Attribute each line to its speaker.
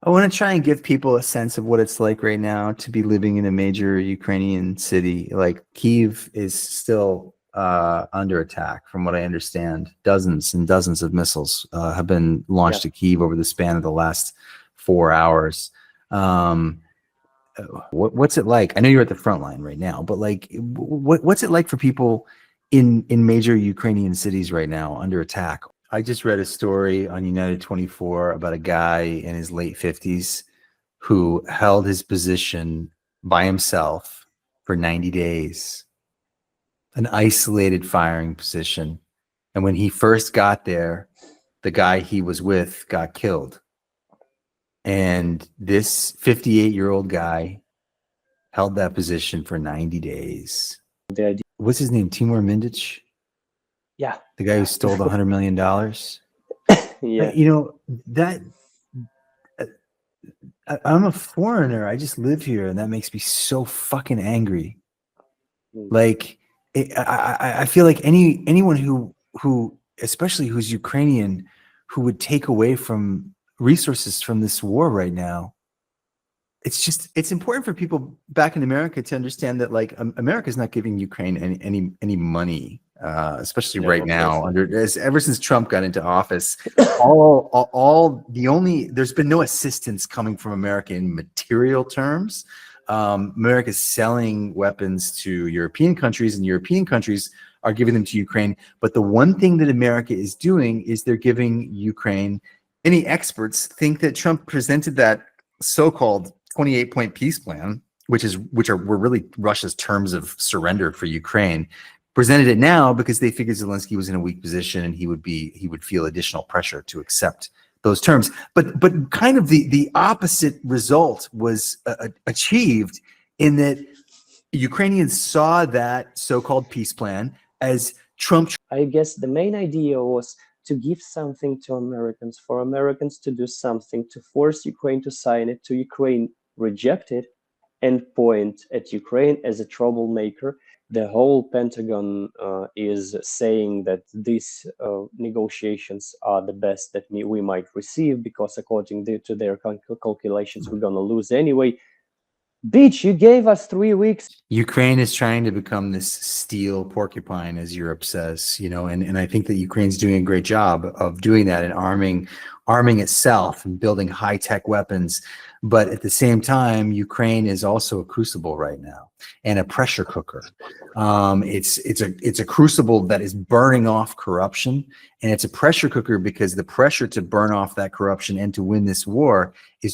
Speaker 1: I want to try and give people a sense of what it's like right now to be living in a major Ukrainian city. Like Kyiv is still under attack, from what I understand. Dozens and dozens of missiles have been
Speaker 2: Yeah.
Speaker 1: launched to Kyiv over the span of the last 4 hours. Um, what's it like? I know you're at the front line right now, but like, what's it like for people in major Ukrainian cities right now under attack? I just read a story on United 24 about a guy in his late 50s who held his position by himself for 90 days, an isolated firing position. And when he first got there, the guy he was with got killed. And this 58-year-old guy held that position for 90 days.
Speaker 2: The idea.
Speaker 1: What's his name? Timur Mindich?
Speaker 2: Yeah.
Speaker 1: The guy who stole the $100 million?
Speaker 2: Yeah.
Speaker 1: You know, that I'm a foreigner. I just live here, and that makes me so fucking angry. Like, I feel like anyone who, especially who's Ukrainian, who would take away from resources from this war right now. It's important for people back in America to understand that, like, America is not giving Ukraine any money, especially right now. Ever since Trump got into office, there's been no assistance coming from America in material terms. America's selling weapons to European countries, and European countries are giving them to Ukraine. But the one thing that America is doing is they're giving Ukraine. Many experts think that Trump presented that so-called 28-point peace plan, which were really Russia's terms of surrender for Ukraine, presented it now because they figured Zelensky was in a weak position and he would feel additional pressure to accept those terms. But kind of the opposite result was achieved, in that Ukrainians saw that so-called peace plan as Trump.
Speaker 2: I guess the main idea was to give something to Americans, for Americans to do something, to force Ukraine to sign it, to Ukraine reject it, and point at Ukraine as a troublemaker. The whole Pentagon is saying that these negotiations are the best that we might receive, because according to their calculations, we're going to lose anyway. Bitch, you gave us 3 weeks.
Speaker 1: Ukraine is trying to become this steel porcupine, as Europe says, and I think that Ukraine's doing a great job of doing that and arming itself and building high-tech weapons. But at the same time, Ukraine is also a crucible right now, and a pressure cooker. It's a crucible that is burning off corruption, and it's a pressure cooker because the pressure to burn off that corruption and to win this war is